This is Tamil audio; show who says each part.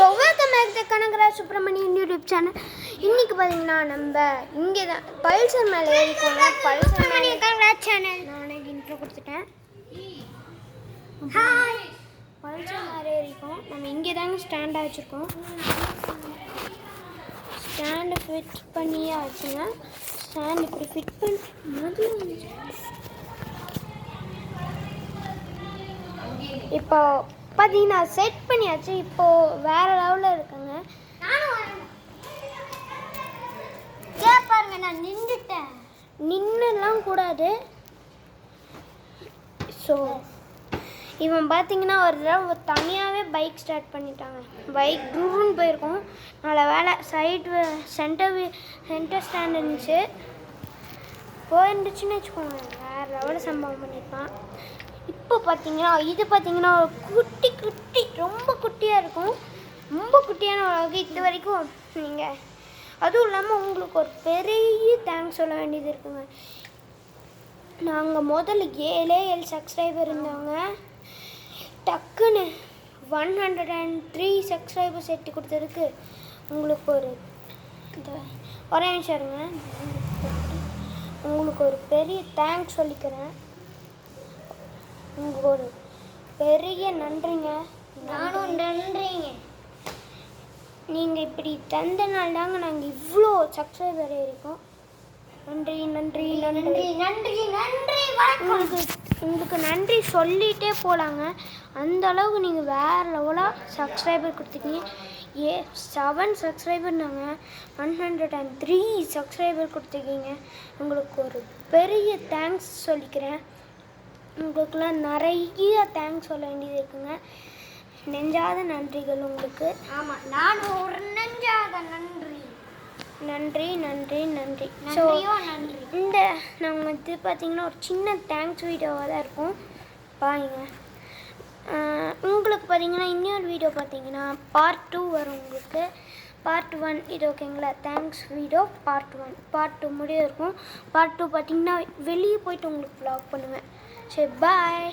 Speaker 1: Welcome back to Kanagaraj Subramanian YouTube channel. இன்னைக்கு பார்த்தீங்கன்னா நம்ம இங்கே தான் பல்சர் மேலே ஏறிக்கோங்க. பல்சர் மேலே கனகராஜ் சேனல் நான் இன்ட்ரோ கொடுத்துட்டேன். ஹாய், பல்சர் மேலே ஏறிக்கோம். நம்ம இங்கே தாங்க ஸ்டாண்டாக வச்சுருக்கோம். ஸ்டாண்டு ஃபிட் பண்ணியே ஆச்சுங்க. ஸ்டாண்ட் இப்படி ஃபிட் பண்ணி முதல்ல இப்போ பார்த்தீங்கன்னா செட் பண்ணியாச்சு. இப்போது வேறு லெவலில் இருக்குங்க. பாருங்க, நான் நின்றுட்டேன். நின்றுலாம் கூடாது. ஸோ இவன் பார்த்தீங்கன்னா ஒரு தடவை தனியாகவே பைக் ஸ்டார்ட் பண்ணிட்டாங்க. பைக் டூருன்னு போயிருக்கோம். நல்ல வேலை சைடு சென்டர் ஸ்டாண்ட் இருந்துச்சு. போயிருந்துச்சுன்னு வச்சுக்கோங்க, வேறு லெவலில் சம்பவம் பண்ணியிருப்பான். இப்போ பார்த்தீங்கன்னா இது பார்த்தீங்கன்னா குட்டி ரொம்ப குட்டியாக இருக்கும். ரொம்ப குட்டியான உலகம் இது வரைக்கும். நீங்கள் அதுவும் இல்லாமல் உங்களுக்கு ஒரு பெரிய தேங்க்ஸ் சொல்ல வேண்டியது இருக்குங்க. நாங்கள் முதல்ல 7 சப்ஸ்கிரைபர் இருந்தாங்க. டக்குன்னு 103 சப்ஸ்கிரைபர்ஸ் எட்டி கொடுத்ததுக்கு உங்களுக்கு ஒரு ஒரே நிமிஷம் இருங்க. உங்களுக்கு ஒரு பெரிய தேங்க்ஸ் சொல்லிக்கிறேன். உங்களுக்கு ஒரு பெரிய நன்றிங்க. நானும் நன்றிங்க. நீங்கள் இப்படி தந்தனால தாங்க நாங்கள் இவ்வளோ சப்ஸ்கிரைபர் இருக்கோம். நன்றி நன்றி நன்றி நன்றி நன்றி. உங்களுக்கு நன்றி சொல்லிகிட்டே போகலாங்க. அந்த அளவுக்கு நீங்கள் வேறு லெவலாக சப்ஸ்கிரைபர் கொடுத்துருக்கீங்க. 7 சப்ஸ்கிரைபர் நாங்கள் 103 சப்ஸ்கிரைபர் கொடுத்துருக்கீங்க. உங்களுக்கு ஒரு பெரிய தேங்க்ஸ் சொல்லிக்கிறேன். உங்களுக்குலாம் நிறைய தேங்க்ஸ் சொல்ல வேண்டியது இருக்குங்க. நெஞ்சாத நன்றிகள் உங்களுக்கு. ஆமாம், நான் ஒரு நெஞ்சாத நன்றி. நன்றி நன்றி நன்றி. ஸோ இந்த நாங்கள் இது பார்த்திங்கன்னா ஒரு சின்ன தேங்க்ஸ் வீடியோவாக தான் இருக்கும். பாருங்க, உங்களுக்கு பார்த்திங்கன்னா இன்னொரு வீடியோ பார்த்தீங்கன்னா பார்ட் 2 வரும். உங்களுக்கு பார்ட் 1 இது ஓகேங்களா? Thanks video part 1. பார்ட் 2 முடிய இருக்கும். பார்ட் 2 பார்த்திங்கன்னா வெளியே போய்ட்டு உங்களுக்கு வ்ளாக் பண்ணுவேன். சரி, பாய்.